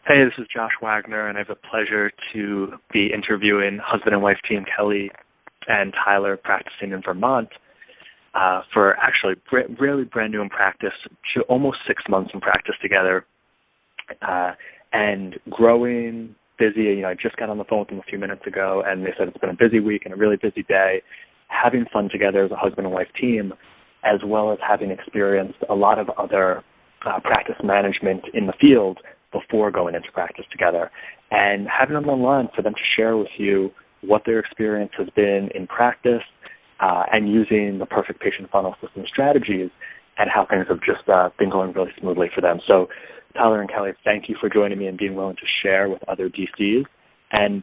Hey, this is Josh Wagner, and I have the pleasure to be interviewing husband and wife team Kelly and Tyler, practicing in Vermont for actually really brand new in practice, almost 6 months in practice together, and growing, busy. You know, I just got on the phone with them a few minutes ago, and they said it's been a busy week and a really busy day, having fun together as a husband and wife team, as well as having experienced a lot of other practice management in the field before going into practice together, and having them online for them to share with you what their experience has been in practice and using the perfect patient funnel system strategies, and how things have just been going really smoothly for them. So Tyler and Kelly, thank you for joining me and being willing to share with other DCs. And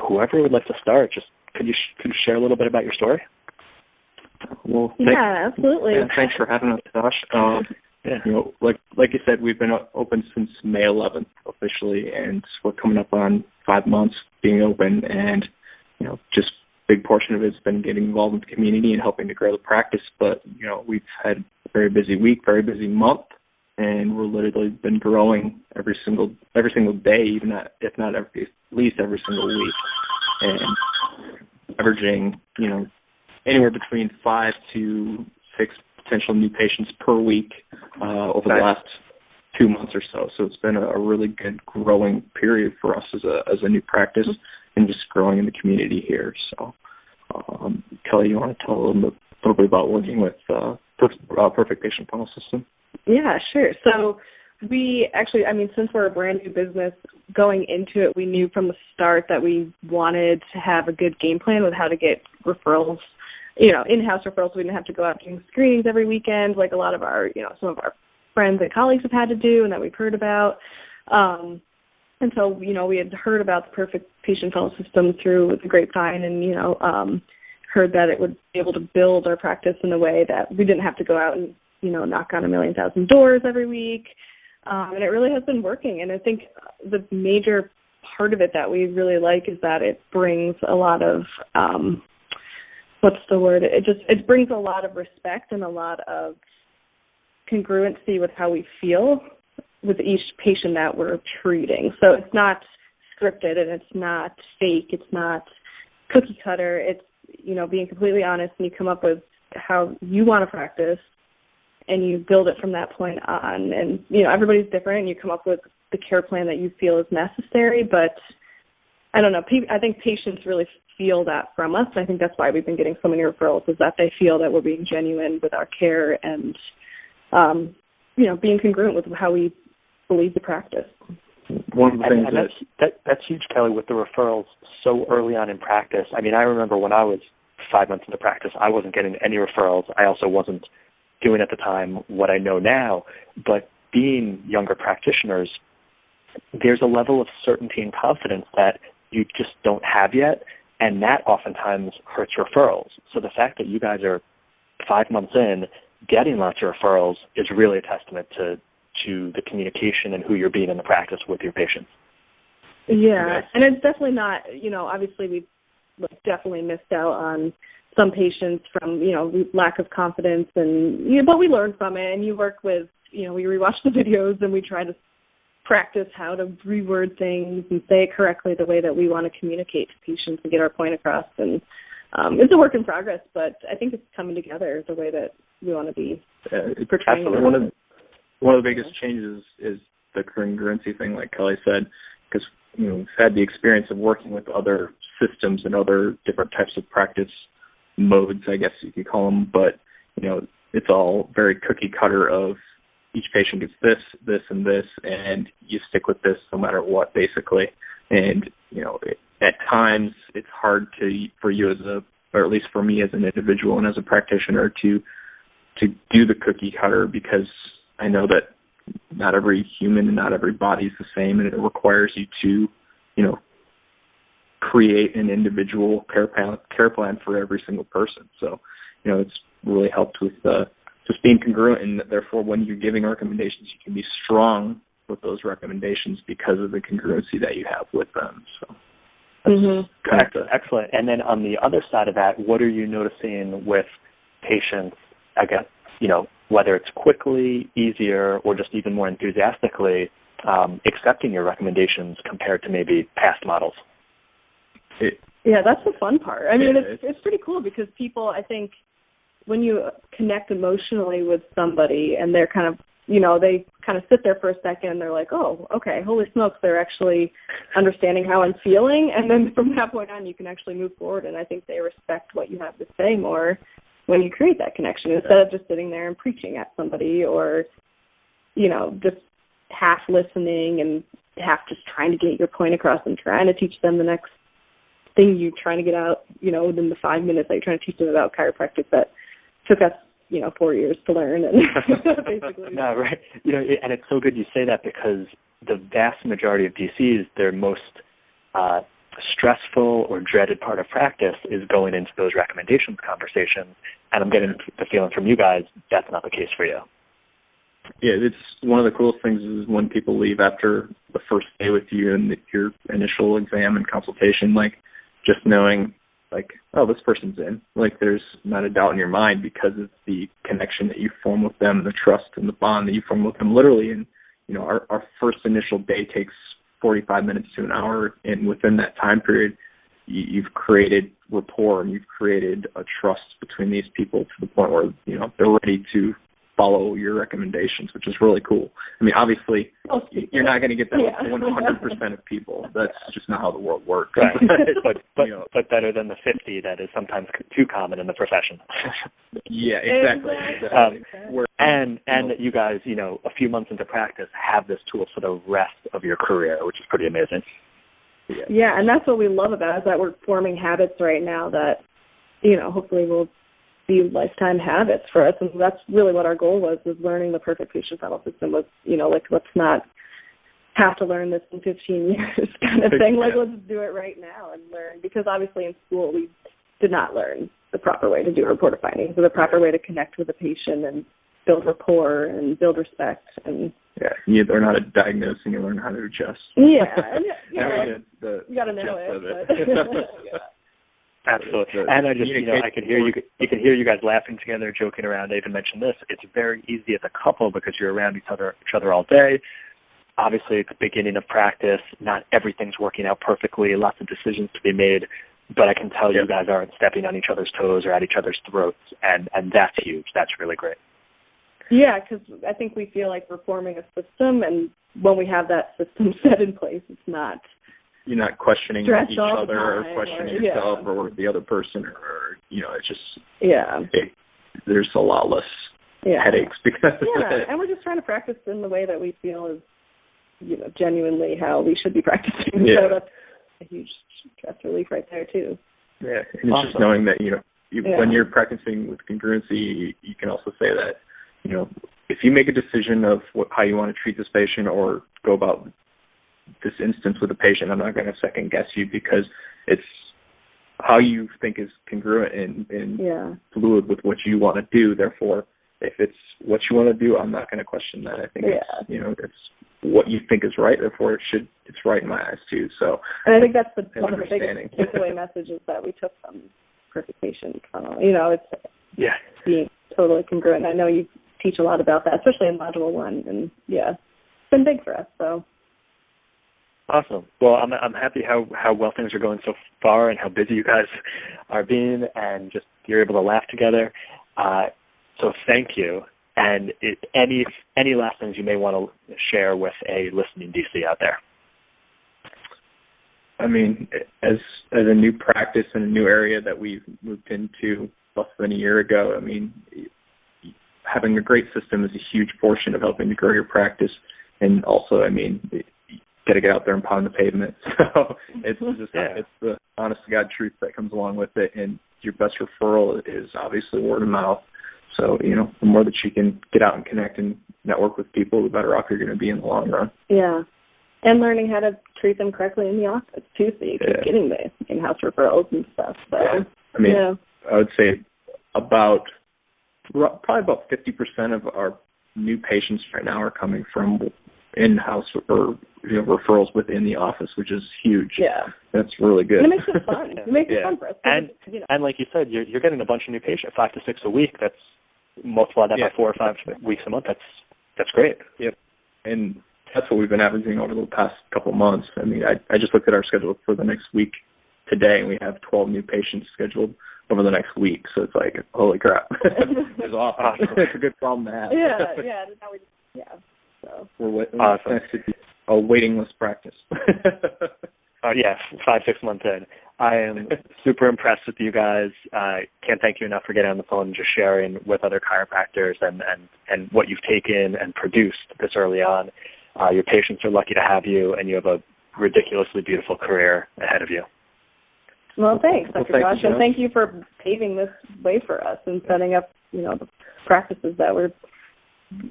whoever would like to start, just could you share a little bit about your story? Well, yeah, absolutely. Yeah, thanks for having us, Josh. Yeah. You know, like you said, we've been open since May 11th officially, and we're coming up on 5 months being open. And you know, just a big portion of it's been getting involved in the community and helping to grow the practice. But you know, we've had a very busy week, very busy month, and we're literally been growing every single day, even at least every single week, and averaging anywhere between 5 to 6 potential new patients per week over the last 2 months or so. So it's been a really good growing period for us as a new practice, and just growing in the community here. So, Kelly, you want to tell a little bit about working with Perfect Patient Funnel System? Yeah, sure. So we actually, since we're a brand new business, going into it, we knew from the start that we wanted to have a good game plan with how to get referrals, in-house referrals. So we didn't have to go out doing screenings every weekend like a lot of our, some of our friends and colleagues have had to do and that we've heard about. And so, we had heard about the Perfect Patient Funnel System through the grapevine, and, heard that it would be able to build our practice in a way that we didn't have to go out and, knock on 1,000,000 doors every week. And it really has been working. And I think the major part of it that we really like is that it brings a lot of, it brings a lot of respect and a lot of congruency with how we feel with each patient that we're treating. So it's not scripted and it's not fake. It's not cookie cutter. It's, being completely honest, and you come up with how you want to practice and you build it from that point on. And, everybody's different, and you come up with the care plan that you feel is necessary. But I don't know, I think patients really feel that from us. I think that's why we've been getting so many referrals, is that they feel that we're being genuine with our care and, being congruent with how we believe the practice. One of the things that's huge, Kelly, with the referrals so early on in practice. I remember when I was 5 months into practice, I wasn't getting any referrals. I also wasn't doing at the time what I know now. But being younger practitioners, there's a level of certainty and confidence that you just don't have yet, and that oftentimes hurts referrals. So the fact that you guys are 5 months in, getting lots of referrals is really a testament to the communication and who you're being in the practice with your patients. Yeah, and it's definitely not, obviously we've definitely missed out on some patients from, lack of confidence, and, but we learn from it, and you work with, we rewatch the videos and we try to practice how to reword things and say it correctly the way that we want to communicate to patients and get our point across. And it's a work in progress, but I think it's coming together the way that we want to be portraying. Absolutely. One of the biggest changes is the congruency thing, like Kelly said, because we've had the experience of working with other systems and other different types of practice modes, I guess you could call them, but it's all very cookie cutter of each patient gets this, and this, and you stick with this no matter what, basically. And at times it's hard for you or at least for me as an individual and as a practitioner to do the cookie cutter, because I know that not every human and not every body is the same, and it requires you to, create an individual care plan for every single person. So, it's really helped with just being congruent, and therefore when you're giving recommendations, you can be strong with those recommendations because of the congruency that you have with them. So, excellent. And then on the other side of that, what are you noticing with patients, I guess, whether it's quickly, easier, or just even more enthusiastically accepting your recommendations compared to maybe past models? Yeah, that's the fun part. I mean, it's pretty cool because people, I think, when you connect emotionally with somebody and they're kind of, they kind of sit there for a second and they're like, oh, okay, holy smokes, they're actually understanding how I'm feeling. And then from that point on, you can actually move forward. And I think they respect what you have to say more when you create that connection instead of just sitting there and preaching at somebody or, just half listening and half just trying to get your point across and trying to teach them the next thing you're trying to get out, within the 5 minutes that you're trying to teach them about chiropractic that took us, 4 years to learn. And basically. No, right. And it's so good you say that because the vast majority of DCs, their most stressful or dreaded part of practice is going into those recommendations conversations. And I'm getting the feeling from you guys that's not the case for you. Yeah, it's one of the coolest things is when people leave after the first day with you and your initial exam and consultation, like just knowing like, oh, this person's in. Like there's not a doubt in your mind because of the connection that you form with them, the trust and the bond that you form with them literally. And, our first initial day takes 45 minutes to an hour. And within that time period, you've created rapport and you've created a trust between these people to the point where, they're ready to follow your recommendations, which is really cool. I mean, obviously, you're not going to get that with 100% of people. That's just not how the world works. Right. but better than the 50 that is sometimes too common in the profession. Yeah, exactly. And that you guys, a few months into practice, have this tool for the rest of your career, which is pretty amazing. Yeah, and that's what we love about it, is that we're forming habits right now that, hopefully will be lifetime habits for us. And that's really what our goal was learning the perfect patient funnel system was, let's not have to learn this in 15 years kind of thing. Like, let's do it right now and learn. Because obviously in school we did not learn the proper way to do report of findings or the proper way to connect with the patient and build rapport and build respect. And you learn how to diagnose and you learn how to adjust. Yeah. You got to know it. But, Absolutely. And I just, I can hear you guys laughing together, joking around. I even mentioned this. It's very easy as a couple because you're around each other all day. Obviously, it's the beginning of practice. Not everything's working out perfectly. Lots of decisions to be made. But I can tell you guys aren't stepping on each other's toes or at each other's throats. And that's huge. That's really great. Yeah, because I think we feel like we're forming a system. And when we have that system set in place, it's not... You're not questioning each other or questioning yourself or the other person or it's just, there's a lot less headaches because and we're just trying to practice in the way that we feel is, genuinely how we should be practicing. Yeah. So that's a huge stress relief right there too. Yeah, and it's just knowing that, when you're practicing with congruency, you can also say that, if you make a decision of how you want to treat this patient or go about this instance with a patient, I'm not going to second guess you because it's how you think is congruent and fluid with what you want to do. Therefore, if it's what you want to do, I'm not going to question that. I think it's, it's what you think is right. Therefore, it's right in my eyes too. So, and I think that's one of the biggest takeaway messages that we took from Perfect Patient Funnel. It's being totally congruent. I know you teach a lot about that, especially in Module 1, and it's been big for us. So. Awesome. Well, I'm happy how well things are going so far and how busy you guys are being and just you're able to laugh together. So thank you. And any last things you may want to share with a listening DC out there? I mean, as a new practice in a new area that we've moved into less than a year ago, I mean, having a great system is a huge portion of helping to grow your practice. And also, I mean, got to get out there and pound the pavement. So it's just it's the honest to God truth that comes along with it. And your best referral is obviously word of mouth. So, the more that you can get out and connect and network with people, the better off you're going to be in the long run. Yeah. And learning how to treat them correctly in the office too, so you keep getting the in-house referrals and stuff. So I mean, I would say probably about 50% of our new patients right now are coming from in-house or referrals within the office, which is huge. Yeah, that's really good. And it makes it fun. It makes it fun for us. And like you said, you're getting a bunch of new patients, 5 to 6 a week. That's multiply that by 4 or 5 weeks a month. That's great. Yep. And that's what we've been averaging over the past couple of months. I mean, I just looked at our schedule for the next week today, and we have 12 new patients scheduled over the next week. So it's like, holy crap. It's awesome. It's a good problem to have. So we're awesome. A waiting list practice. Yeah, 5-6 months in. I am super impressed with you guys. Can't thank you enough for getting on the phone and just sharing with other chiropractors and what you've taken and produced this early on. Your patients are lucky to have you, and you have a ridiculously beautiful career ahead of you. Well, thanks, Dr. Josh, and thank you for paving this way for us and setting up, the practices that we're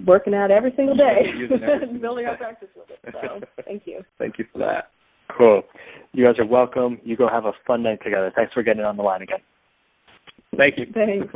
working at every single day, building our practice with it. So, thank you. Thank you for that. Cool. You guys are welcome. You go have a fun night together. Thanks for getting on the line again. Thank you. Thanks.